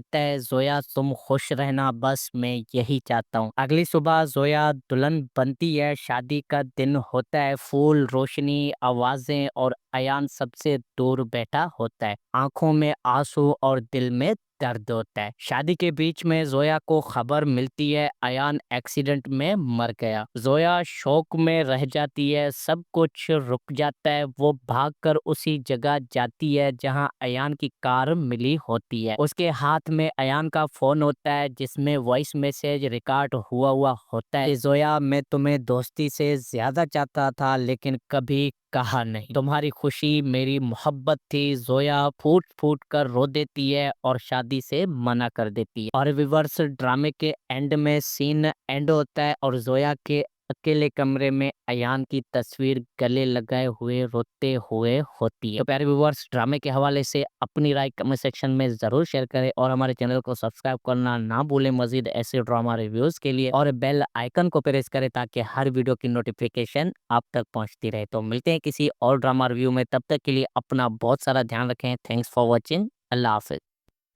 कहता है जोया तुम खुश रहना बस मैं यही चाहता हूँ। अगली सुबह जोया दुल्हन बनती है, शादी का दिन होता है, फूल, रोशनी, आवाजें और अयान सबसे दूर बैठा होता है। आंखों में आंसू और दिल में दर्द होता है। शादी के बीच में जोया को खबर मिलती है अयान एक्सीडेंट में मर गया। जोया शौक में रह जाती है, सब कुछ रुक जाता है। वो भागकर उसी जगह जाती है जहां अयान की कार मिली होती है। उसके हाथ में अयान का फोन होता है जिसमें वॉइस मैसेज रिकॉर्ड हुआ हुआ होता है कि जोया मैं तुम्हें दोस्ती से ज्यादा चाहता था लेकिन कभी कहा नहीं। तुम्हारी खुशी मेरी मोहब्बत थी। जोया फूट फूट कर रो देती है और शादी से मना कर देती है। और विवर्स ड्रामे के एंड में सीन एंड होता है और जोया के अकेले कमरे में अयान की तस्वीर गले लगाए हुए रोते हुए होती है। तो प्यारे व्यूअर्स, ड्रामे के हवाले से अपनी राय कमेंट सेक्शन में जरूर शेयर करें और हमारे चैनल को सब्सक्राइब करना ना भूलें मजीद ऐसे ड्रामा रिव्यूज के लिए, और बेल आइकन को प्रेस करें ताकि हर वीडियो की नोटिफिकेशन आप तक पहुंचती रहे। तो मिलते हैं किसी और ड्रामा रिव्यू में, तब तक के लिए अपना बहुत सारा ध्यान रखें। Thanks for watching. अल्लाह हाफिज।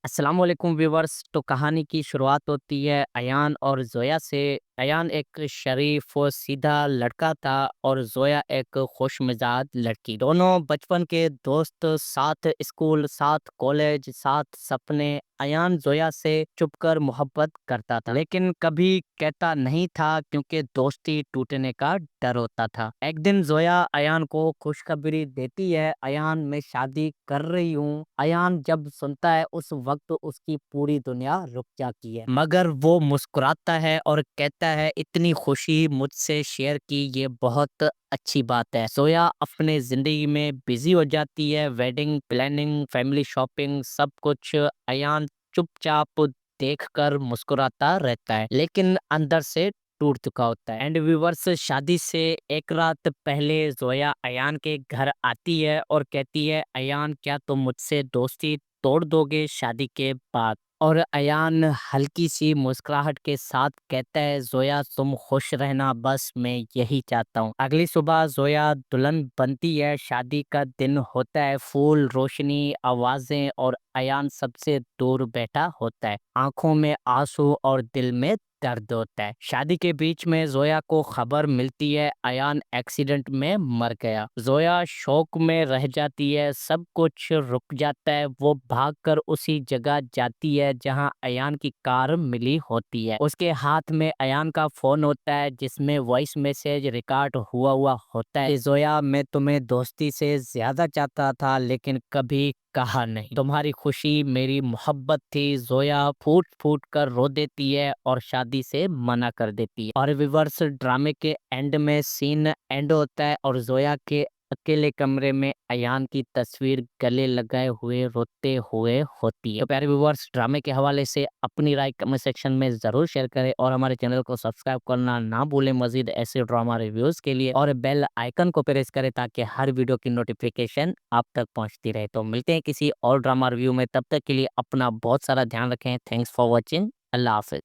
अस्सलाम वालेकुम व्यूवर्स। तो कहानी की शुरुआत होती है अयान और जोया से। अयान एक शरीफ और सीधा लड़का था और जोया एक खुशमिजाज लड़की। दोनों बचपन के दोस्त, साथ स्कूल, साथ कॉलेज, साथ सपने। अयान जोया से चुपकर मोहब्बत करता था लेकिन कभी कहता नहीं था क्योंकि दोस्ती टूटने का डर होता था। एक दिन जोया अयान को खुशखबरी देती है, अयान मैं शादी कर रही हूँ। अयान जब सुनता है उस वक्त उसकी पूरी दुनिया रुक जाती है, मगर वो मुस्कुराता है और कहता है इतनी खुशी मुझसे शेयर की, ये बहुत अच्छी बात है। जोया अपने जिंदगी में बिजी हो जाती है, वेडिंग प्लानिंग, फैमिली शॉपिंग, सब कुछ। अयान चुपचाप देखकर मुस्कुराता रहता है लेकिन अंदर से टूट चुका होता है। एंड व्यूवर्स, शादी से एक रात पहले जोया अयान के घर आती है और कहती है अयान क्या तुम मुझसे दोस्ती तोड़ दोगे शादी के बाद? और अयान हल्की सी मुस्कुराहट के साथ कहता है जोया तुम खुश रहना बस मैं यही चाहता हूँ। अगली सुबह जोया दुल्हन बनती है, शादी का दिन होता है, फूल, रोशनी, आवाजें और अयान सबसे दूर बैठा होता है। आंखों में आंसू और दिल में दर्द होता है। शादी के बीच में जोया को खबर मिलती है अयान एक्सीडेंट में मर गया। जोया शौक में रह जाती है, सब कुछ रुक जाता है। वो भागकर उसी जगह जाती है जहां अयान की कार मिली होती है। उसके हाथ में अयान का फोन होता है जिसमें वॉइस मैसेज रिकॉर्ड हुआ हुआ होता है कि जोया मैं तुम्हें दोस्ती से ज्यादा चाहता था लेकिन कभी कहा नहीं। तुम्हारी खुशी मेरी मोहब्बत थी। जोया फूट फूट कर रो देती है और शादी से मना कर देती है। और विवर्स ड्रामे के एंड में सीन एंड होता है और जोया के अकेले कमरे में अयान की तस्वीर गले लगाए हुए रोते हुए होती है। तो प्यारे व्यूअर्स, ड्रामे के हवाले से अपनी राय कमेंट सेक्शन में जरूर शेयर करें और हमारे चैनल को सब्सक्राइब करना ना भूलें मजीद ऐसे ड्रामा रिव्यूज के लिए, और बेल आइकन को प्रेस करें ताकि हर वीडियो की नोटिफिकेशन आप तक पहुंचती रहे। तो मिलते हैं किसी और ड्रामा रिव्यू में, तब तक के लिए अपना बहुत सारा ध्यान रखें। Thanks for watching. अल्लाह हाफिज।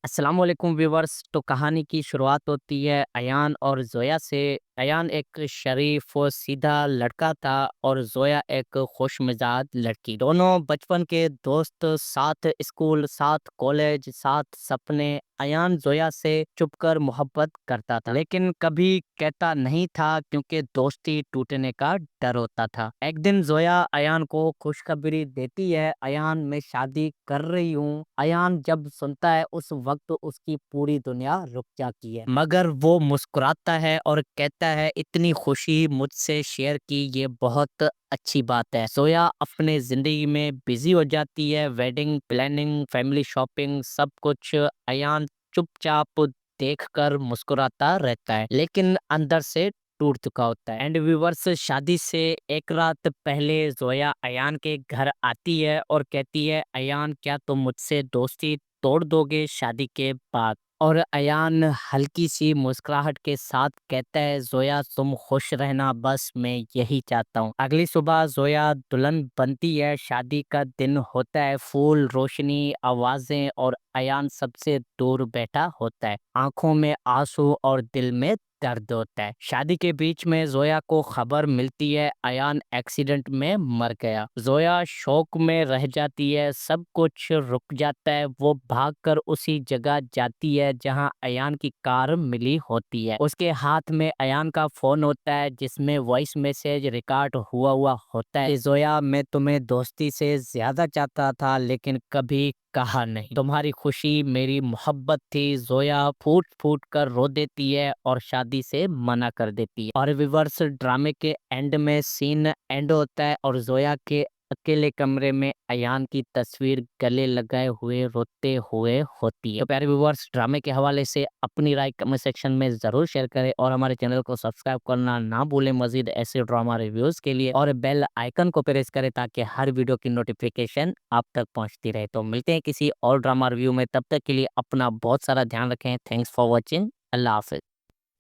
अस्सलाम वालेकुम व्यूवर्स। तो कहानी की शुरुआत होती है अयान और जोया से। अयान एक शरीफ और सीधा लड़का था और जोया एक खुशमिजाज लड़की। दोनों बचपन के दोस्त, साथ स्कूल, साथ कॉलेज, साथ सपने। अयान जोया से चुपकर मोहब्बत करता था लेकिन कभी कहता नहीं था क्योंकि दोस्ती टूटने का डर होता था। एक दिन जोया अयान को खुशखबरी देती है, अयान मैं शादी कर रही हूँ। अयान जब सुनता है उस वक्त उसकी पूरी दुनिया रुक जाती है, मगर वो मुस्कुराता है और कहता है इतनी खुशी मुझसे शेयर की, ये बहुत अच्छी बात है। जोया अपने जिंदगी में बिजी हो जाती है, वेडिंग प्लानिंग, फैमिली शॉपिंग, सब कुछ। अयान चुपचाप देखकर मुस्कुराता रहता है लेकिन अंदर से टूट चुका होता है। एंड व्यूवर्स, शादी से एक रात पहले जोया अयान के घर आती है और कहती है अयान क्या तुम मुझसे दोस्ती तोड़ दोगे शादी के बाद? और अयान हल्की सी मुस्कुराहट के साथ कहता है जोया तुम खुश रहना बस मैं यही चाहता हूँ। अगली सुबह जोया दुल्हन बनती है, शादी का दिन होता है, फूल, रोशनी, आवाजें और अयान सबसे दूर बैठा होता है। आंखों में आंसू और दिल में दर्द होता है। शादी के बीच में जोया को खबर मिलती है अयान एक्सीडेंट में मर गया। जोया शौक में रह जाती है, सब कुछ रुक जाता है। वो भागकर उसी जगह जाती है जहां अयान की कार मिली होती है। उसके हाथ में अयान का फोन होता है जिसमें वॉइस मैसेज रिकॉर्ड हुआ हुआ होता है। जोया, मैं तुम्हें दोस्ती से ज्यादा चाहता था लेकिन कभी कहा नहीं। तुम्हारी खुशी मेरी मोहब्बत थी। जोया फूट फूट कर रो देती है और शादी से मना कर देती है। और रिवर्स ड्रामे के एंड में सीन एंड होता है और जोया के अकेले कमरे में अयान की तस्वीर गले लगाए हुए रोते हुए होती है। तो प्यारे व्यूअर्स, ड्रामे के हवाले से अपनी राय कमेंट सेक्शन में जरूर शेयर करें और हमारे चैनल को सब्सक्राइब करना ना भूलें मजीद ऐसे ड्रामा रिव्यूज के लिए, और बेल आइकन को प्रेस करें ताकि हर वीडियो की नोटिफिकेशन आप तक पहुंचती रहे। तो मिलते हैं किसी और ड्रामा रिव्यू में, तब तक के लिए अपना बहुत सारा ध्यान रखें। Thanks for watching. अल्लाह हाफिज।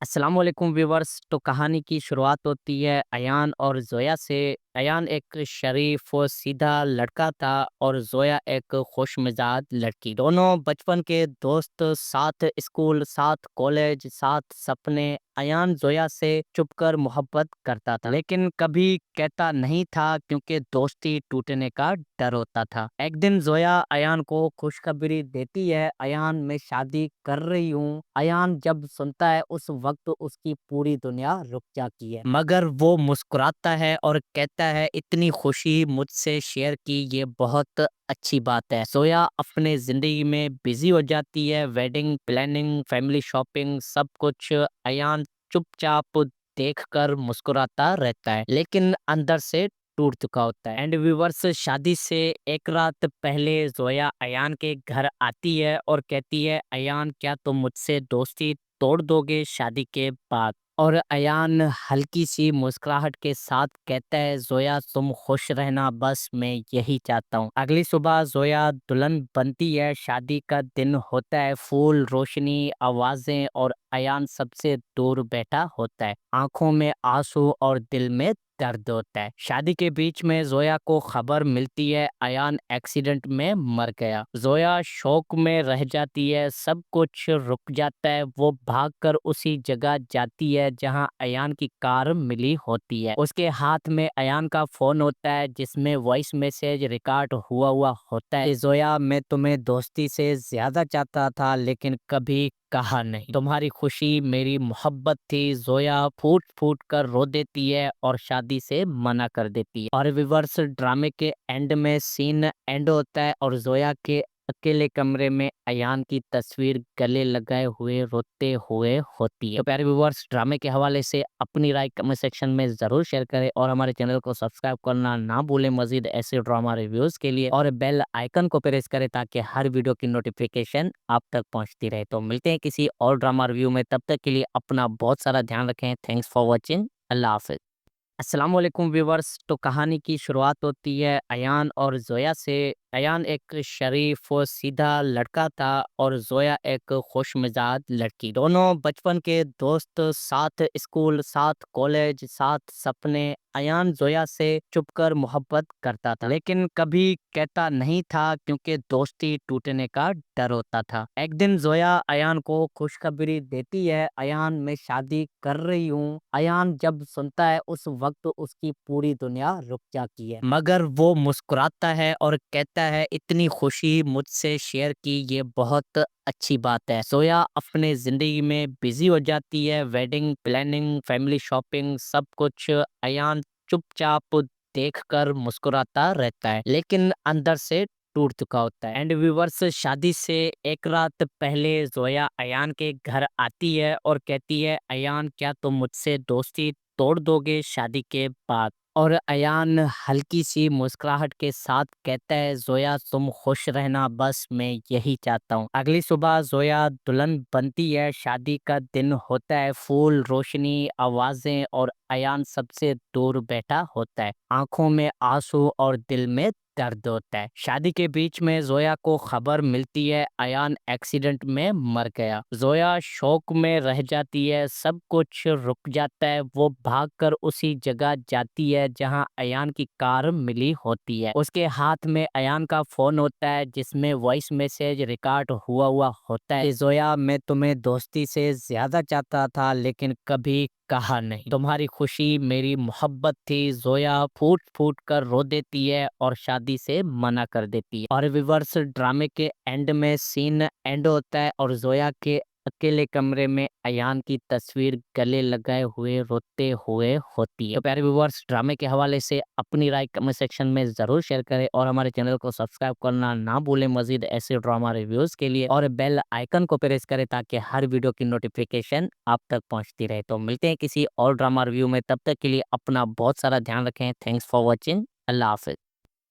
अस्सलाम वालेकुम व्यूवर्स। तो कहानी की शुरुआत होती है अयान और जोया से। अयान एक शरीफ और सीधा लड़का था और जोया एक खुशमिजाज लड़की। दोनों बचपन के दोस्त, साथ स्कूल, साथ कॉलेज, साथ सपने। अयान जोया से चुपकर मोहब्बत करता था लेकिन कभी कहता नहीं था क्योंकि दोस्ती टूटने का डर होता था। एक दिन जोया अयान को खुशखबरी देती है, अयान मैं शादी कर रही हूँ। अयान जब सुनता है उस वक्त उसकी पूरी दुनिया रुक जाती है, मगर वो मुस्कुराता है और कहता है इतनी खुशी मुझसे शेयर की, ये बहुत अच्छी बात है। जोया अपने जिंदगी में बिजी हो जाती है, वेडिंग प्लानिंग, फैमिली शॉपिंग, सब कुछ। अयान चुपचाप देखकर मुस्कुराता रहता है लेकिन अंदर से टूट चुका होता है। एंड व्यूवर्स, शादी से एक रात पहले जोया अयान के घर आती है और कहती है अयान क्या तुम मुझसे दोस्ती तोड़ दोगे शादी के बाद? और अयान हल्की सी मुस्कुराहट के साथ कहता है जोया तुम खुश रहना, बस मैं यही चाहता हूँ। अगली सुबह जोया दुल्हन बनती है, शादी का दिन होता है। फूल, रोशनी, आवाजें और अयान सबसे दूर बैठा होता है। आंखों में आंसू और दिल में दर्द होता है। शादी के बीच में जोया को खबर मिलती है अयान एक्सीडेंट में मर गया। जोया शौक में रह जाती है, सब कुछ रुक जाता है। वो भागकर उसी जगह जाती है जहां अयान की कार मिली होती है। उसके हाथ में अयान का फोन होता है जिसमें वॉइस मैसेज रिकॉर्ड हुआ हुआ होता है। जोया, मैं तुम्हें दोस्ती से ज्यादा चाहता था लेकिन कभी कहा नहीं। तुम्हारी खुशी मेरी मोहब्बत थी। जोया फूट फूट कर रो देती है और शादी से मना कर देती है। और रिवर्स ड्रामे के एंड में सीन एंड होता है और जोया के अकेले कमरे में अयान की तस्वीर गले लगाए हुए रोते हुए होती है। तो प्यारे व्यूअर्स, ड्रामे के हवाले से अपनी राय कमेंट सेक्शन में जरूर शेयर करें और हमारे चैनल को सब्सक्राइब करना ना भूलें मजीद ऐसे ड्रामा रिव्यूज के लिए, और बेल आइकन को प्रेस करें ताकि हर वीडियो की नोटिफिकेशन आप तक पहुंचती रहे। तो मिलते हैं किसी और ड्रामा रिव्यू में, तब तक के लिए अपना बहुत सारा ध्यान रखें। Thanks for watching. अल्लाह हाफिज। अस्सलाम वालेकुम व्यूवर्स। तो कहानी की शुरुआत होती है अयान और जोया से। अयान एक शरीफ और सीधा लड़का था और जोया एक खुशमिजाज लड़की। दोनों बचपन के दोस्त, साथ स्कूल, साथ कॉलेज, साथ सपने। अयान जोया से चुपकर मोहब्बत करता था लेकिन कभी कहता नहीं था क्योंकि दोस्ती टूटने का डर होता था। एक दिन जोया अयान को खुशखबरी देती है, अयान मैं शादी कर रही हूँ। अयान जब सुनता है उस वक्त उसकी पूरी दुनिया रुक जाती है, मगर वो मुस्कुराता है और कहता है इतनी खुशी मुझसे शेयर की, ये बहुत अच्छी बात है। जोया अपने जिंदगी में बिजी हो जाती है, वेडिंग प्लानिंग, फैमिली शॉपिंग, सब कुछ। अयान चुपचाप देखकर मुस्कुराता रहता है लेकिन अंदर से टूट चुका होता है। एंड व्यूवर्स, शादी से एक रात पहले जोया अयान के घर आती है और कहती है अयान क्या तुम मुझसे दोस्ती तोड़ दोगे शादी के बाद? और अयान हल्की सी मुस्कुराहट के साथ कहता है जोया तुम खुश रहना, बस मैं यही चाहता हूँ। अगली सुबह जोया दुल्हन बनती है, शादी का दिन होता है। फूल, रोशनी, आवाजें और अयान सबसे दूर बैठा होता है। आंखों में आंसू और दिल में दर्द होता है। शादी के बीच में जोया को खबर मिलती है अयान एक्सीडेंट में मर गया। जोया शौक में रह जाती है, सब कुछ रुक जाता है। वो भागकर उसी जगह जाती है जहां अयान की कार मिली होती है। उसके हाथ में अयान का फोन होता है जिसमें वॉइस मैसेज रिकॉर्ड हुआ हुआ होता है कि जोया, मैं तुम्हें दोस्ती से ज्यादा चाहता था लेकिन कभी कहा नहीं। तुम्हारी खुशी मेरी मोहब्बत थी। जोया फूट फूट कर रो देती है और शादी से मना कर देती है। और रिवर्स ड्रामे के एंड में सीन एंड होता है और जोया के अकेले कमरे में अयान की तस्वीर गले लगाए हुए रोते हुए होती है। तो प्यारे व्यूअर्स, ड्रामे के हवाले से अपनी राय कमेंट सेक्शन में जरूर शेयर करें और हमारे चैनल को सब्सक्राइब करना ना भूलें मजीद ऐसे ड्रामा रिव्यूज के लिए, और बेल आइकन को प्रेस करें ताकि हर वीडियो की नोटिफिकेशन आप तक पहुंचती रहे। तो मिलते हैं किसी और ड्रामा रिव्यू में, तब तक के लिए अपना बहुत सारा ध्यान रखें। Thanks for watching. अल्लाह हाफिज।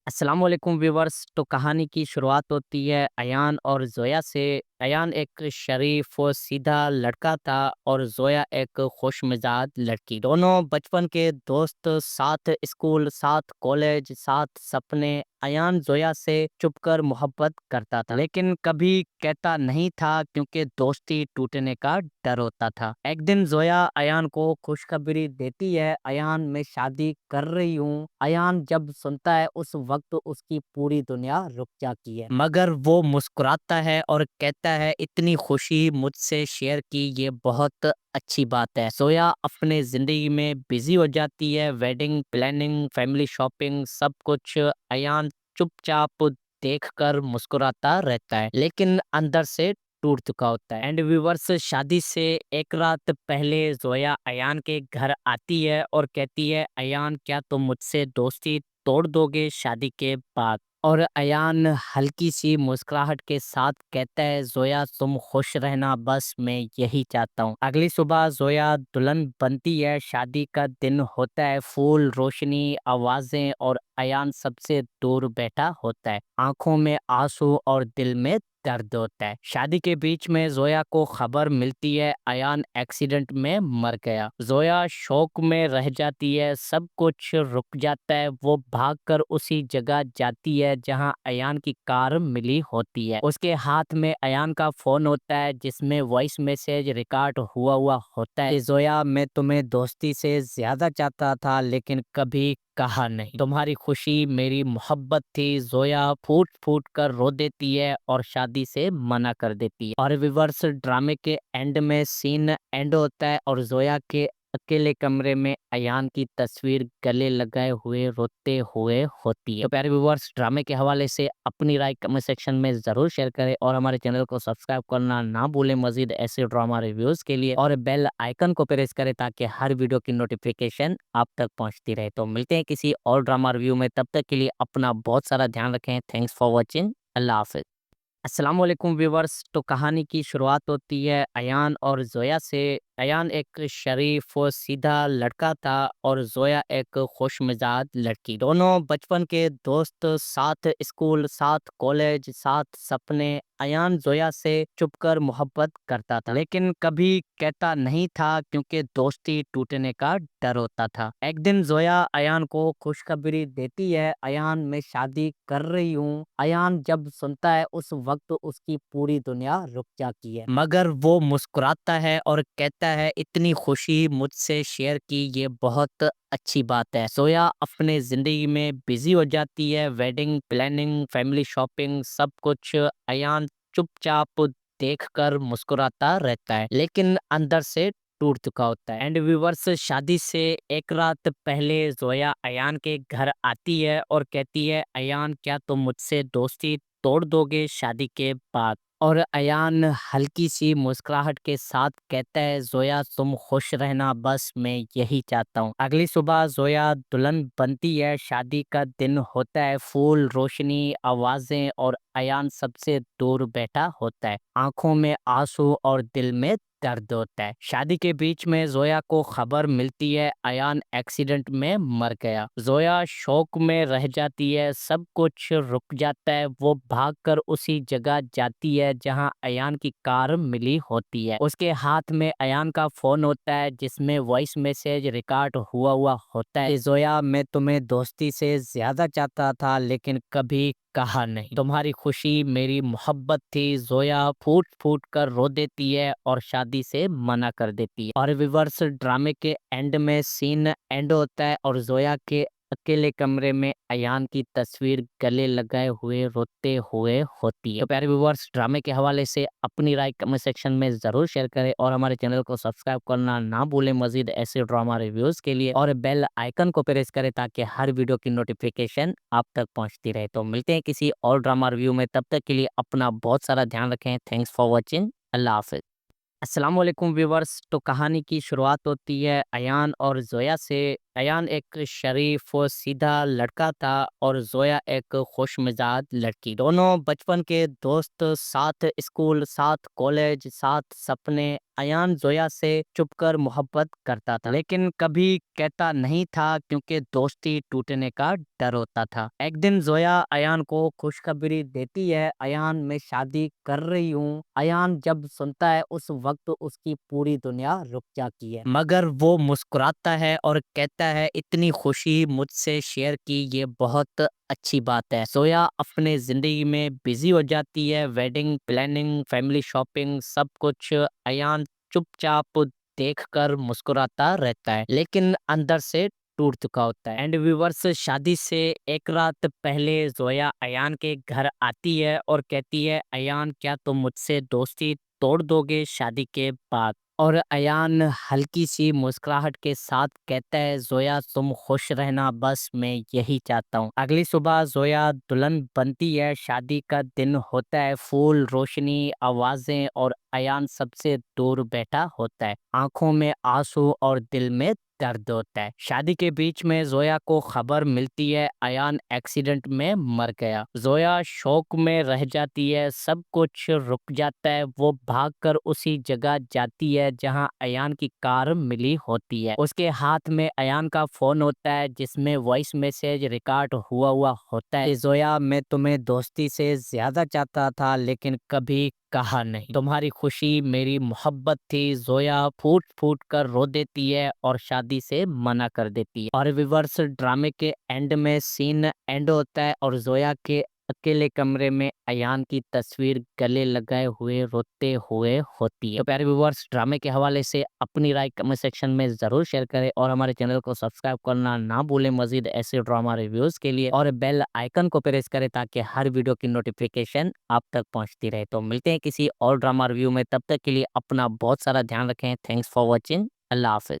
अस्सलाम वालेकुम व्यूवर्स। तो कहानी की शुरुआत होती है अयान और जोया से। अयान एक शरीफ और सीधा लड़का था और जोया एक खुशमिजाज लड़की। दोनों बचपन के दोस्त, साथ स्कूल, साथ कॉलेज, साथ सपने। अयान जोया से चुपकर मोहब्बत करता था लेकिन कभी कहता नहीं था क्योंकि दोस्ती टूटने का डर होता था। एक दिन जोया अयान को खुशखबरी देती है, अयान, मैं शादी कर रही हूँ। अयान जब सुनता है उस वक्त उसकी पूरी दुनिया रुक जाती है, मगर वो मुस्कुराता है और कहता है, इतनी खुशी मुझसे शेयर की, ये बहुत अच्छी बात है। जोया अपने जिंदगी में बिजी हो जाती है, वेडिंग प्लानिंग, फैमिली शॉपिंग, सब कुछ। अयान चुपचाप देखकर मुस्कुराता रहता है लेकिन अंदर से टूट चुका होता है। एंड व्यूवर्स, शादी से एक रात पहले जोया अयान के घर आती है और कहती है, अयान, क्या तुम मुझसे दोस्ती तोड़ दोगे शादी के बाद? और अयान हल्की सी मुस्कुराहट के साथ कहता है, जोया, तुम खुश रहना, बस मैं यही चाहता हूँ। अगली सुबह जोया दुल्हन बनती है। शादी का दिन होता है, फूल, रोशनी, आवाजें, और अयान सबसे दूर बैठा होता है। आंखों में आंसू और दिल में दर्द होता है। शादी के बीच में जोया को खबर मिलती है अयान एक्सीडेंट में मर गया। जोया शौक में रह जाती है, सब कुछ रुक जाता है। वो भागकर उसी जगह जाती है जहां अयान की कार मिली होती है। उसके हाथ में अयान का फोन होता है जिसमें वॉइस मैसेज रिकॉर्ड हुआ हुआ होता है कि जोया, मैं तुम्हें दोस्ती से ज्यादा चाहता था लेकिन कभी कहा नहीं। तुम्हारी खुशी मेरी मोहब्बत थी। जोया फूट फूट कर रो देती है और शादी से मना कर देती है। और रिवर्स ड्रामे के एंड में सीन एंड होता है और जोया के अकेले कमरे में अयान की तस्वीर गले लगाए हुए रोते हुए होती है। तो प्यारे व्यूअर्स, ड्रामे के हवाले से अपनी राय कमेंट सेक्शन में जरूर शेयर करें और हमारे चैनल को सब्सक्राइब करना ना भूलें मजीद ऐसे ड्रामा रिव्यूज के लिए, और बेल आइकन को प्रेस करें ताकि हर वीडियो की नोटिफिकेशन आप तक पहुंचती रहे। तो मिलते हैं किसी और ड्रामा रिव्यू में, तब तक के लिए अपना बहुत सारा ध्यान रखें। Thanks for watching. अल्लाह हाफिज। अस्सलाम वालेकुम व्यूवर्स। तो कहानी की शुरुआत होती है अयान और जोया से। अयान एक शरीफ और सीधा लड़का था और जोया एक खुशमिजाज लड़की। दोनों बचपन के दोस्त, साथ स्कूल, साथ कॉलेज, साथ सपने। अयान जोया से चुपकर मोहब्बत करता था लेकिन कभी कहता नहीं था क्योंकि दोस्ती टूटने का डर होता था। एक दिन जोया अयान को खुशखबरी देती है, अयान, मैं शादी कर रही हूँ। अयान जब सुनता है उस वक्त उसकी पूरी दुनिया रुक जाती है, मगर वो मुस्कुराता है और कहता है, इतनी खुशी मुझसे शेयर की, ये बहुत अच्छी बात है। जोया अपने जिंदगी में बिजी हो जाती है, वेडिंग प्लानिंग, फैमिली शॉपिंग, सब कुछ। अयान चुपचाप देखकर मुस्कुराता रहता है लेकिन अंदर से टूट चुका होता है। एंड व्यूवर्स, शादी से एक रात पहले जोया अयान के घर आती है और कहती है, अयान, क्या तुम मुझसे दोस्ती तोड़ दोगे शादी के बाद? और अयान हल्की सी मुस्कुराहट के साथ कहता है, जोया, तुम खुश रहना, बस मैं यही चाहता हूँ। अगली सुबह जोया दुल्हन बनती है। शादी का दिन होता है, फूल, रोशनी, आवाजें, और अयान सबसे दूर बैठा होता है। आंखों में आंसू और दिल में दर्द होता है। शादी के बीच में जोया को खबर मिलती है अयान एक्सीडेंट में मर गया। जोया शौक में रह जाती है, सब कुछ रुक जाता है। वो भागकर उसी जगह जाती है जहां अयान की कार मिली होती है। उसके हाथ में अयान का फोन होता है जिसमें वॉइस मैसेज रिकॉर्ड हुआ हुआ होता है। जोया, मैं तुम्हें दोस्ती से ज्यादा चाहता था लेकिन कभी कहा नहीं। तुम्हारी खुशी मेरी मोहब्बत थी। जोया फूट फूट कर रो देती है और शादी से मना कर देती है। और विवर्स ड्रामे के एंड में सीन एंड होता है और जोया के अकेले कमरे में अयान की तस्वीर गले लगाए हुए रोते हुए होती है। तो प्यारे व्यूवर्स, ड्रामे के हवाले से अपनी राय कमेंट सेक्शन में जरूर शेयर करें और हमारे चैनल को सब्सक्राइब करना ना भूलें मजीद ऐसे ड्रामा रिव्यूज के लिए। और बेल आइकन को प्रेस करें ताकि हर वीडियो की नोटिफिकेशन आप तक पहुंचती रहे। तो मिलते हैं किसी और ड्रामा रिव्यू में, तब तक के लिए अपना बहुत सारा ध्यान रखें। Thanks for watching. अल्लाह हाफिज। अस्सलाम वालेकुम व्यूवर्स। तो कहानी की शुरुआत होती है अयान और जोया से। अयान एक शरीफ और सीधा लड़का था और जोया एक खुशमिजाज लड़की। दोनों बचपन के दोस्त, साथ स्कूल, साथ कॉलेज, साथ सपने। अयान जोया से चुपकर मोहब्बत करता था लेकिन कभी कहता नहीं था क्योंकि दोस्ती टूटने का डर होता था। एक दिन जोया अयान को खुशखबरी देती है, अयान मैं शादी कर रही हूँ। अयान जब सुनता है उस वक्त उसकी पूरी दुनिया रुक जाती है, मगर वो मुस्कुराता है और कहता है इतनी खुशी मुझसे शेयर की, ये बहुत अच्छी बात है। जोया अपने जिंदगी में बिजी हो जाती है, वेडिंग प्लानिंग, फैमिली शॉपिंग, सब कुछ। अयान चुपचाप देखकर मुस्कुराता रहता है लेकिन अंदर से टूट चुका होता है। एंड व्यूवर्स, शादी से एक रात पहले जोया अयान के घर आती है और कहती है अयान क्या तुम मुझसे दोस्ती तोड़ दोगे शादी के बाद? और अयान हल्की सी मुस्कुराहट के साथ कहता है जोया तुम खुश रहना, बस मैं यही चाहता हूँ। अगली सुबह जोया दुल्हन बनती है, शादी का दिन होता है। फूल, रोशनी, आवाजें और अयान सबसे दूर बैठा होता है। आंखों में आंसू और दिल में दर्द होता है। शादी के बीच में जोया को खबर मिलती है अयान एक्सीडेंट में मर गया। जोया शौक में रह जाती है, सब कुछ रुक जाता है। वो भागकर उसी जगह जाती है जहां अयान की कार मिली होती है। उसके हाथ में अयान का फोन होता है जिसमें वॉइस मैसेज रिकॉर्ड हुआ हुआ होता है। जोया, मैं तुम्हें दोस्ती से ज्यादा चाहता था लेकिन कभी कहा नहीं। तुम्हारी खुशी मेरी मोहब्बत थी। जोया फूट फूट कर रो देती है और शादी से मना कर देती है। और विवर्स ड्रामे के एंड में सीन एंड होता है और जोया के अकेले कमरे में अयान की तस्वीर गले लगाए हुए रोते हुए होती है। तो प्यारे व्यूवर्स, ड्रामे के हवाले से अपनी राय कमेंट सेक्शन में जरूर शेयर करें और हमारे चैनल को सब्सक्राइब करना ना भूलें मजीद ऐसे ड्रामा रिव्यूज के लिए। और बेल आइकन को प्रेस करें ताकि हर वीडियो की नोटिफिकेशन आप तक पहुंचती रहे। तो मिलते हैं किसी और ड्रामा रिव्यू में, तब तक के लिए अपना बहुत सारा ध्यान रखें। Thanks for watching. अल्लाह हाफिज।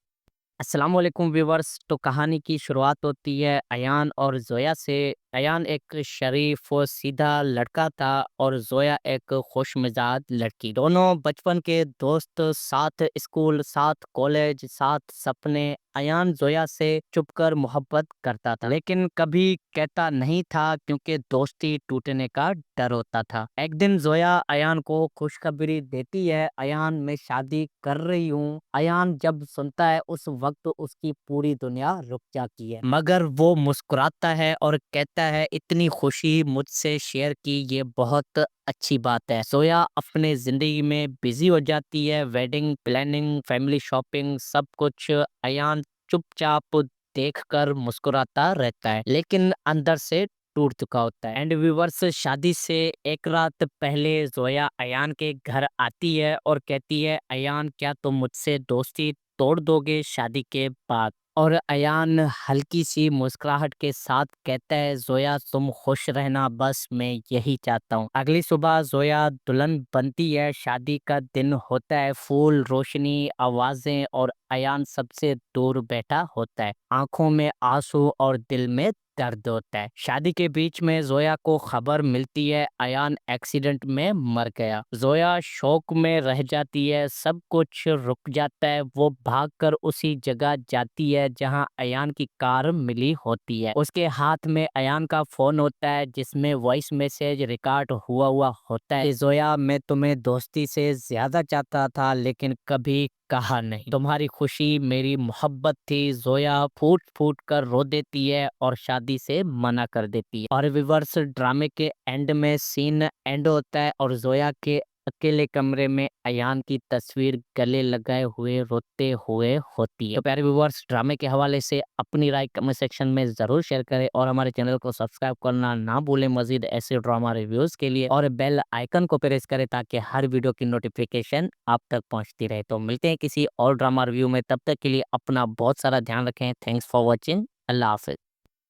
अस्सलाम वालेकुम व्यूवर्स। तो कहानी की शुरुआत होती है अयान और जोया से। अयान एक शरीफ और सीधा लड़का था और जोया एक खुशमिजाज लड़की। दोनों बचपन के दोस्त, साथ स्कूल, साथ कॉलेज, साथ सपने। अयान जोया से चुपकर मोहब्बत करता था लेकिन कभी कहता नहीं था क्योंकि दोस्ती टूटने का डर होता था। एक दिन जोया अयान को खुशखबरी देती है, अयान मैं शादी कर रही हूँ। अयान जब सुनता है उस वक्त उसकी पूरी दुनिया रुक जाती है, मगर वो मुस्कुराता है और कहता है इतनी खुशी मुझसे शेयर की, ये बहुत अच्छी बात है। जोया अपने जिंदगी में बिजी हो जाती है, वेडिंग प्लानिंग, फैमिली शॉपिंग, सब कुछ। अयान चुपचाप देखकर मुस्कुराता रहता है लेकिन अंदर से टूट चुका होता है। एंड व्यूवर्स, शादी से एक रात पहले जोया अयान के घर आती है और कहती है अयान क्या तुम मुझसे दोस्ती तोड़ दोगे शादी के बाद? और अयान हल्की सी मुस्कुराहट के साथ कहता है जोया तुम खुश रहना, बस मैं यही चाहता हूँ। अगली सुबह जोया दुल्हन बनती है, शादी का दिन होता है। फूल, रोशनी, आवाजें और अयान सबसे दूर बैठा होता है। आंखों में आंसू और दिल में दर्द होता है। शादी के बीच में जोया को खबर मिलती है अयान एक्सीडेंट में मर गया। जोया शौक में रह जाती है, सब कुछ रुक जाता है। वो भागकर उसी जगह जाती है जहां अयान की कार मिली होती है। उसके हाथ में अयान का फोन होता है जिसमें वॉइस मैसेज रिकॉर्ड हुआ हुआ होता है। जोया, मैं तुम्हें दोस्ती से ज्यादा चाहता था लेकिन कभी कहा नहीं। तुम्हारी खुशी मेरी मोहब्बत थी। जोया फूट फूट कर रो देती है और शादी से मना कर देती है। और रिवर्स ड्रामे के एंड में सीन एंड होता है और जोया के अकेले कमरे में अयान की तस्वीर गले लगाए हुए रोते हुए होती है। तो प्यारे व्यूअर्स, ड्रामे के हवाले से अपनी राय कमेंट सेक्शन में जरूर शेयर करें और हमारे चैनल को सब्सक्राइब करना ना भूलें मजीद ऐसे ड्रामा रिव्यूज के लिए। और बेल आइकन को प्रेस करें ताकि हर वीडियो की नोटिफिकेशन आप तक पहुंचती रहे। तो मिलते हैं किसी और ड्रामा रिव्यू में, तब तक के लिए अपना बहुत सारा ध्यान रखें। Thanks for watching. अल्लाह हाफिज।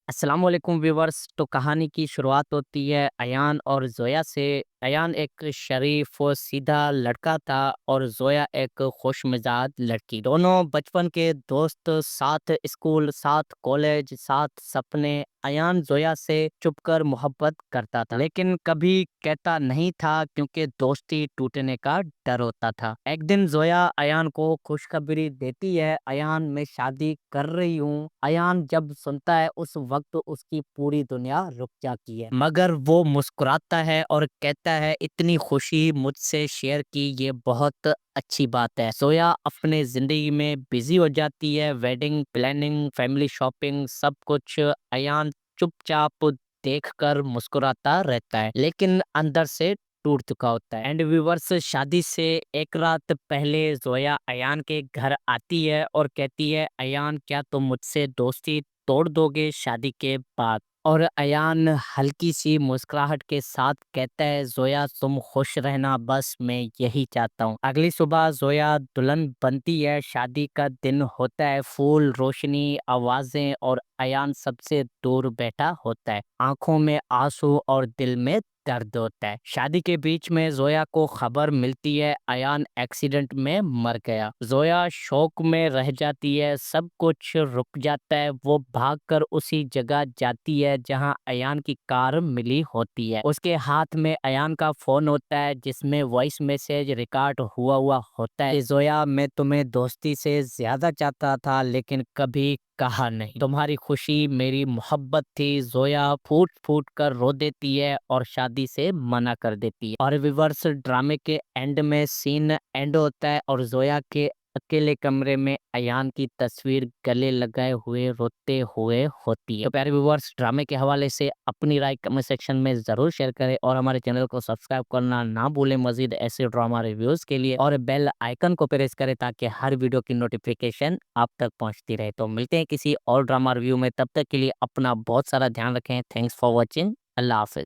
अस्सलाम वालेकुम व्यूवर्स। तो कहानी की शुरुआत होती है अयान और जोया से। अयान एक शरीफ और सीधा लड़का था और जोया एक खुशमिजाज लड़की। दोनों बचपन के दोस्त, साथ स्कूल, साथ कॉलेज, साथ सपने। अयान जोया से चुपकर मोहब्बत करता था लेकिन कभी कहता नहीं था क्योंकि दोस्ती टूटने का डर होता था। एक दिन जोया अयान को खुशखबरी देती है, अयान, मैं शादी कर रही हूँ। अयान जब सुनता है उस वक्त उसकी पूरी दुनिया रुक जाती है, मगर वो मुस्कुराता है और कहता है, इतनी खुशी मुझसे शेयर की, ये बहुत अच्छी बात है। जोया अपने जिंदगी में बिजी हो जाती है, वेडिंग प्लानिंग, फैमिली शॉपिंग, सब कुछ। अयान चुपचाप देखकर मुस्कुराता रहता है लेकिन अंदर से टूट चुका होता है। एंड व्यूवर्स, शादी से एक रात पहले जोया अयान के घर आती है और कहती है, अयान, क्या तुम मुझसे दोस्ती तोड़ दोगे शादी के बाद? और अयान हल्की सी मुस्कुराहट के साथ कहता है, जोया, तुम खुश रहना, बस मैं यही चाहता हूँ। अगली सुबह जोया दुल्हन बनती है। शादी का दिन होता है, फूल, रोशनी, आवाजें और अयान सबसे दूर बैठा होता है। आंखों में आंसू और दिल में दर्द होता है। शादी के बीच में जोया को खबर मिलती है अयान एक्सीडेंट में मर गया। जोया शौक में रह जाती है, सब कुछ रुक जाता है। वो भागकर उसी जगह जाती है जहां अयान की कार मिली होती है। उसके हाथ में अयान का फोन होता है जिसमें वॉइस मैसेज रिकॉर्ड हुआ हुआ होता है। जोया, मैं तुम्हें दोस्ती से ज्यादा चाहता था लेकिन कभी कहा नहीं। तुम्हारी खुशी मेरी मोहब्बत थी। जोया फूट फूट कर रो देती है और शादी से मना कर देती है। और रिवर्स ड्रामे के एंड में सीन एंड होता है और जोया के अकेले कमरे में अयान की तस्वीर गले लगाए हुए रोते हुए होती है। तो प्यारे व्यूअर्स, ड्रामे के हवाले से अपनी राय कमेंट सेक्शन में जरूर शेयर करें और हमारे चैनल को सब्सक्राइब करना ना भूलें मजीद ऐसे ड्रामा रिव्यूज के लिए। और बेल आइकन को प्रेस करें ताकि हर वीडियो की नोटिफिकेशन आप तक पहुंचती रहे। तो मिलते हैं किसी और ड्रामा रिव्यू में, तब तक के लिए अपना बहुत सारा ध्यान रखें। Thanks for watching. अल्लाह हाफिज।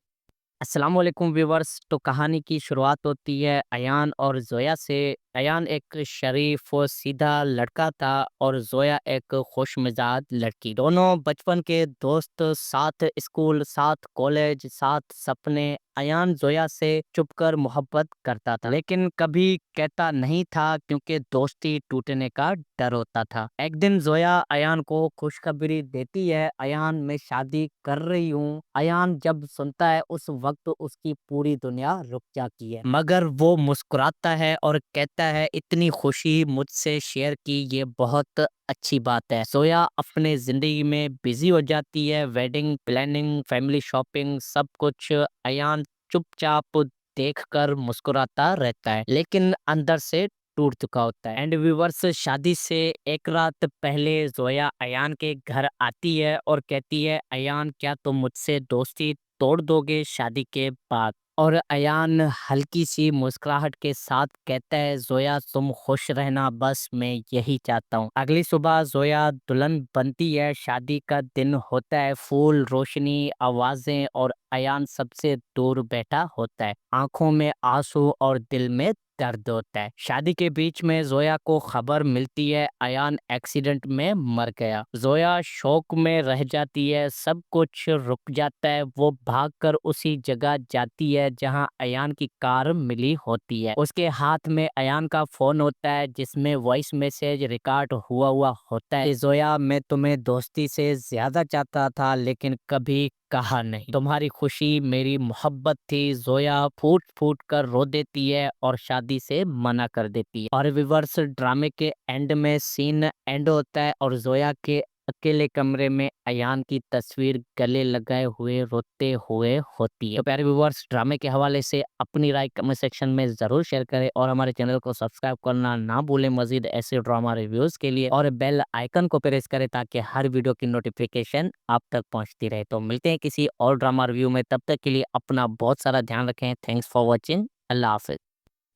अस्सलाम वालेकुम व्यूवर्स। तो कहानी की शुरुआत होती है अयान और जोया से। अयान एक शरीफ और सीधा लड़का था और जोया एक खुशमिजाज लड़की। दोनों बचपन के दोस्त, साथ स्कूल, साथ कॉलेज, साथ सपने। अयान जोया से चुपकर मोहब्बत करता था लेकिन कभी कहता नहीं था क्योंकि दोस्ती टूटने का डर होता था। एक दिन जोया अयान को खुशखबरी देती है, अयान, मैं शादी कर रही हूँ। अयान जब सुनता है उस वक्त उसकी पूरी दुनिया रुक जाती है, मगर वो मुस्कुराता है और कहता है, इतनी खुशी मुझसे शेयर की, ये बहुत अच्छी बात है। जोया अपने जिंदगी में बिजी हो जाती है, वेडिंग प्लानिंग, फैमिली शॉपिंग, सब कुछ। अयान चुपचाप देखकर मुस्कुराता रहता है लेकिन अंदर से टूट चुका होता है। एंड व्यूवर्स, शादी से एक रात पहले जोया अयान के घर आती है और कहती है, अयान, क्या तुम मुझसे दोस्ती तोड़ दोगे शादी के बाद? और अयान हल्की सी मुस्कुराहट के साथ कहता है, जोया, तुम खुश रहना, बस मैं यही चाहता हूँ। अगली सुबह जोया दुल्हन बनती है। शादी का दिन होता है, फूल, रोशनी, आवाजें और अयान सबसे दूर बैठा होता है। आंखों में आंसू और दिल में दर्द होता है। शादी के बीच में जोया को खबर मिलती है अयान एक्सीडेंट में मर गया। जोया शौक में रह जाती है, सब कुछ रुक जाता है। वो भागकर उसी जगह जाती है जहां अयान की कार मिली होती है। उसके हाथ में अयान का फोन होता है जिसमें वॉइस मैसेज रिकॉर्ड हुआ हुआ होता है। जोया, मैं तुम्हें दोस्ती से ज्यादा चाहता था लेकिन कभी कहा नहीं। तुम्हारी खुशी मेरी मोहब्बत थी। जोया फूट फूट कर रो देती है और शादी से मना कर देती है। और विवर्स ड्रामे के एंड में सीन एंड होता है और जोया के अकेले कमरे में अयान की तस्वीर गले लगाए हुए रोते हुए होती है। तो प्यारे व्यूवर्स, ड्रामे के हवाले से अपनी राय कमेंट सेक्शन में जरूर शेयर करें और हमारे चैनल को सब्सक्राइब करना ना भूलें मजीद ऐसे ड्रामा रिव्यूज के लिए। और बेल आइकन को प्रेस करें ताकि हर वीडियो की नोटिफिकेशन आप तक पहुंचती रहे। तो मिलते हैं किसी और ड्रामा रिव्यू में, तब तक के लिए अपना बहुत सारा ध्यान रखें। Thanks for watching. अल्लाह हाफिज।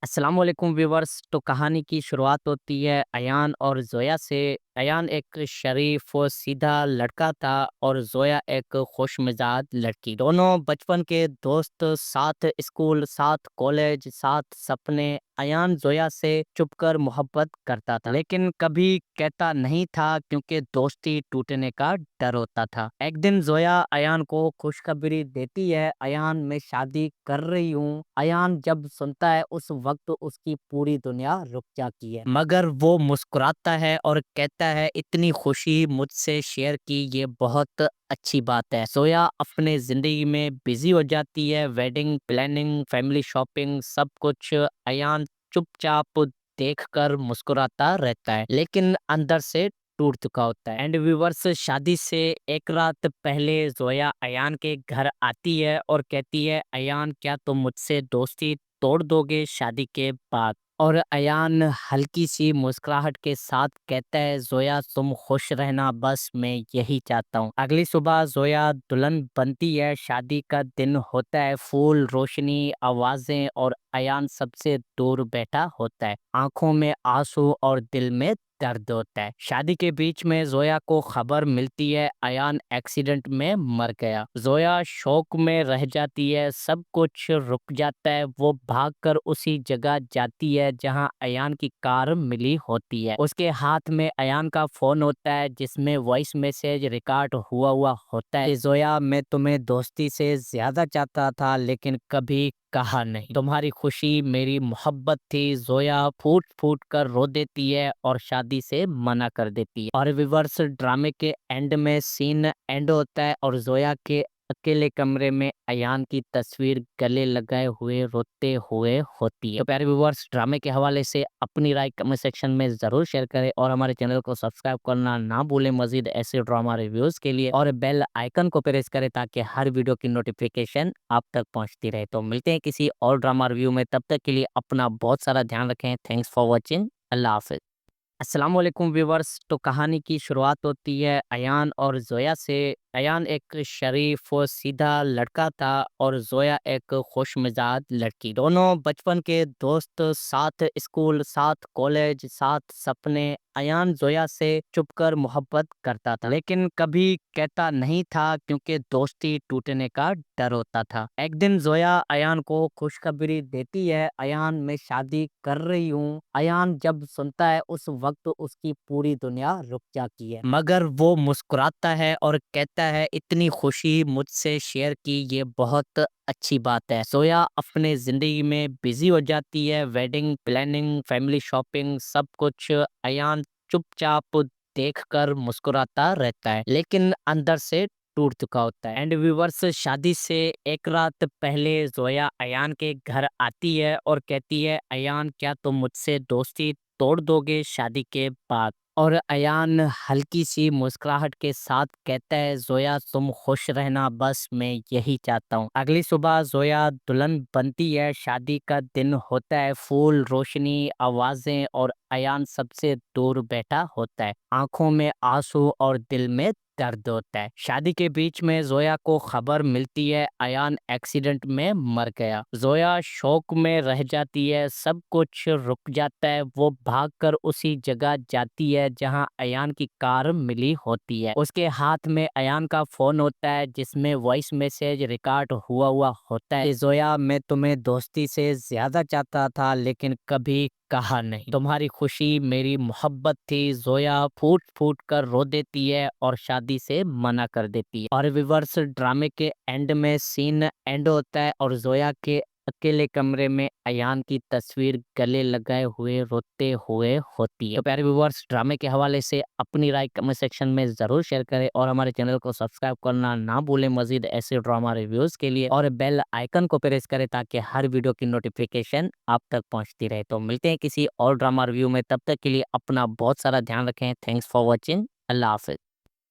अस्सलाम वालेकुम व्यूवर्स। तो कहानी की शुरुआत होती है अयान और जोया से। अयान एक शरीफ और सीधा लड़का था और जोया एक खुशमिजाज लड़की। दोनों बचपन के दोस्त, साथ स्कूल, साथ कॉलेज, साथ सपने। अयान जोया से चुपकर मोहब्बत करता था लेकिन कभी कहता नहीं था क्योंकि दोस्ती टूटने का डर होता था। एक दिन जोया अयान को खुशखबरी देती है, अयान मैं शादी कर रही हूँ। अयान जब सुनता है उस वक्त उसकी पूरी दुनिया रुक जाती है, मगर वो मुस्कुराता है और कहता है इतनी खुशी मुझसे शेयर की, ये बहुत अच्छी बात है। जोया अपने जिंदगी में बिजी हो जाती है, वेडिंग प्लानिंग, फैमिली शॉपिंग, सब कुछ। अयान चुपचाप देखकर मुस्कुराता रहता है लेकिन अंदर से टूट चुका होता है। एंड व्यूवर्स, शादी से एक रात पहले जोया अयान के घर आती है और कहती है अयान क्या तुम मुझसे दोस्ती तोड़ दोगे शादी के बाद? और अयान हल्की सी मुस्कुराहट के साथ कहता है जोया तुम खुश रहना, बस मैं यही चाहता हूँ। अगली सुबह जोया दुल्हन बनती है, शादी का दिन होता है। फूल, रोशनी, आवाजें और अयान सबसे दूर बैठा होता है। आंखों में आंसू और दिल में दर्द होता है। शादी के बीच में जोया को खबर मिलती है अयान एक्सीडेंट में मर गया। जोया शौक में रह जाती है, सब कुछ रुक जाता है। वो भागकर उसी जगह जाती है जहां अयान की कार मिली होती है। उसके हाथ में अयान का फोन होता है जिसमें वॉइस मैसेज रिकॉर्ड हुआ हुआ होता है। जोया, मैं तुम्हें दोस्ती से ज्यादा चाहता था लेकिन कभी कहा नहीं। तुम्हारी खुशी मेरी मोहब्बत थी। जोया फूट फूट कर रो देती है और शादी से मना कर देती है। और विवर्स ड्रामे के एंड में सीन एंड होता है और जोया के अकेले कमरे में अयान की तस्वीर गले लगाए हुए रोते हुए होती है। तो प्यारे व्यूवर्स, ड्रामे के हवाले से अपनी राय कमेंट सेक्शन में जरूर शेयर करें और हमारे चैनल को सब्सक्राइब करना ना भूलें मजीद ऐसे ड्रामा रिव्यूज के लिए। और बेल आइकन को प्रेस करें ताकि हर वीडियो की नोटिफिकेशन आप तक पहुंचती रहे। तो मिलते हैं किसी और ड्रामा रिव्यू में, तब तक के लिए अपना बहुत सारा ध्यान रखें। Thanks for watching. अल्लाह हाफिज। अस्सलाम वालेकुम व्यूवर्स। तो कहानी की शुरुआत होती है अयान और जोया से। अयान एक शरीफ और सीधा लड़का था और जोया एक खुशमिजाज लड़की। दोनों बचपन के दोस्त, साथ स्कूल, साथ कॉलेज, साथ सपने। अयान जोया से चुपकर मोहब्बत करता था लेकिन कभी कहता नहीं था क्योंकि दोस्ती टूटने का डर होता था। एक दिन जोया अयान को खुशखबरी देती है, अयान मैं शादी कर रही हूँ। अयान जब सुनता है उस वक्त उसकी पूरी दुनिया रुक जाती है, मगर वो मुस्कुराता है और कहता है इतनी खुशी मुझसे शेयर की, ये बहुत अच्छी बात है। जोया अपने जिंदगी में बिजी हो जाती है, वेडिंग प्लानिंग, फैमिली शॉपिंग, सब कुछ। अयान चुपचाप देखकर मुस्कुराता रहता है लेकिन अंदर से टूट चुका होता है। एंड व्यूवर्स, शादी से एक रात पहले जोया अयान के घर आती है और कहती है अयान क्या तुम मुझसे दोस्ती तोड़ दोगे शादी के बाद? और अयान हल्की सी मुस्कुराहट के साथ कहता है जोया तुम खुश रहना, बस मैं यही चाहता हूँ। अगली सुबह जोया दुल्हन बनती है, शादी का दिन होता है। फूल, रोशनी, आवाजें और अयान सबसे दूर बैठा होता है। आंखों में आंसू और दिल में दर्द होता है। शादी के बीच में जोया को खबर मिलती है अयान एक्सीडेंट में मर गया। जोया शौक में रह जाती है, सब कुछ रुक जाता है। वो भागकर उसी जगह जाती है जहां अयान की कार मिली होती है। उसके हाथ में अयान का फोन होता है जिसमें वॉइस मैसेज रिकॉर्ड हुआ हुआ होता है। जोया, मैं तुम्हें दोस्ती से ज्यादा चाहता था लेकिन कभी कहा नहीं। तुम्हारी खुशी मेरी मोहब्बत थी। जोया फूट फूट कर रो देती है और शादी से मना कर देती है। और रिवर्स ड्रामे के एंड में सीन एंड होता है और जोया के अकेले कमरे में अयान की तस्वीर गले लगाए हुए रोते हुए होती है। तो प्यारे व्यूअर्स, ड्रामे के हवाले से अपनी राय कमेंट सेक्शन में जरूर शेयर करें और हमारे चैनल को सब्सक्राइब करना ना भूलें मजीद ऐसे ड्रामा रिव्यूज के लिए, और बेल आइकन को प्रेस करें ताकि हर वीडियो की नोटिफिकेशन आप तक पहुंचती रहे। तो मिलते हैं किसी और ड्रामा रिव्यू में, तब तक के लिए अपना बहुत सारा ध्यान रखें। Thanks for watching. अल्लाह हाफिज।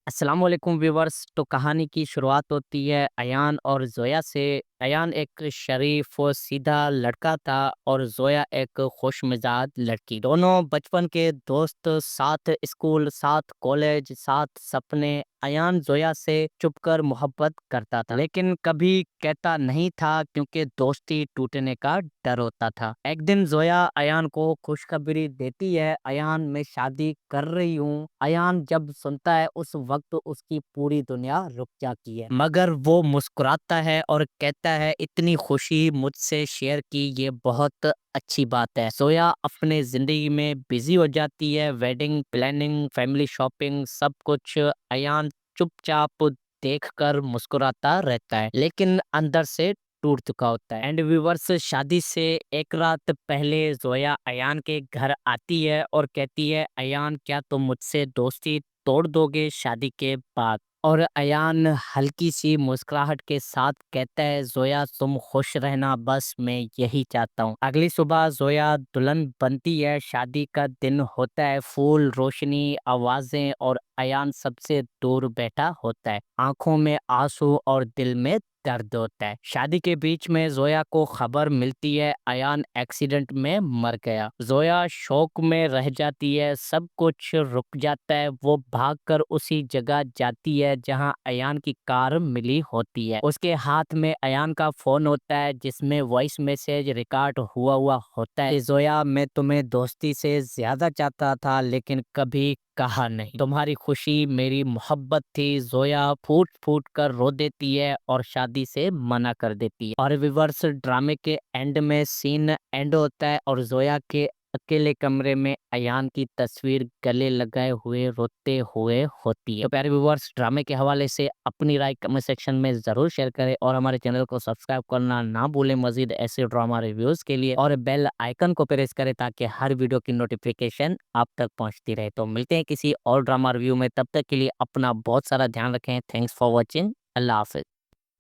अस्सलाम वालेकुम व्यूवर्स। तो कहानी की शुरुआत होती है अयान और जोया से। अयान एक शरीफ और सीधा लड़का था और जोया एक खुशमिजाज लड़की। दोनों बचपन के दोस्त, साथ स्कूल, साथ कॉलेज, साथ सपने। अयान जोया से चुपकर मोहब्बत करता था लेकिन कभी कहता नहीं था क्योंकि दोस्ती टूटने का डर होता था। एक दिन जोया अयान को खुशखबरी देती है, अयान, मैं शादी कर रही हूँ। अयान जब सुनता है उस वक्त उसकी पूरी दुनिया रुक जाती है, मगर वो मुस्कुराता है और कहता है, इतनी खुशी मुझसे शेयर की, ये बहुत अच्छी बात है। जोया अपने जिंदगी में बिजी हो जाती है, वेडिंग प्लानिंग, फैमिली शॉपिंग, सब कुछ। अयान चुपचाप देखकर मुस्कुराता रहता है लेकिन अंदर से टूट चुका होता है। एंड व्यूवर्स, शादी से एक रात पहले जोया अयान के घर आती है और कहती है, अयान, क्या तुम मुझसे दोस्ती तोड़ दोगे शादी के बाद? और अयान हल्की सी मुस्कुराहट के साथ कहता है, जोया, तुम खुश रहना, बस मैं यही चाहता हूँ। अगली सुबह जोया दुल्हन बनती है। शादी का दिन होता है, फूल, रोशनी, आवाजें, और अयान सबसे दूर बैठा होता है। आंखों में आंसू और दिल में दर्द होता है। शादी के बीच में जोया को खबर मिलती है अयान एक्सीडेंट में मर गया। जोया शौक में रह जाती है, सब कुछ रुक जाता है। वो भागकर उसी जगह जाती है जहां अयान की कार मिली होती है। उसके हाथ में अयान का फोन होता है जिसमें वॉइस मैसेज रिकॉर्ड हुआ हुआ होता है। जोया, मैं तुम्हें दोस्ती से ज्यादा चाहता था लेकिन कभी कहा नहीं। तुम्हारी खुशी मेरी मोहब्बत थी। जोया फूट फूट कर रो देती है और शादी से मना कर देती है। और रिवर्स ड्रामे के एंड में सीन एंड होता है और जोया के अकेले कमरे में अयान की तस्वीर गले लगाए हुए रोते हुए होती है। तो प्यारे व्यूअर्स, ड्रामे के हवाले से अपनी राय कमेंट सेक्शन में जरूर शेयर करें और हमारे चैनल को सब्सक्राइब करना ना भूलें मजीद ऐसे ड्रामा रिव्यूज के लिए, और बेल आइकन को प्रेस करें ताकि हर वीडियो की नोटिफिकेशन आप तक पहुंचती रहे। तो मिलते हैं किसी और ड्रामा रिव्यू में, तब तक के लिए अपना बहुत सारा ध्यान रखें। Thanks for watching. अल्लाह हाफिज।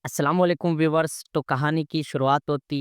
अस्सलाम वालेकुम व्यूवर्स। तो कहानी की शुरुआत होती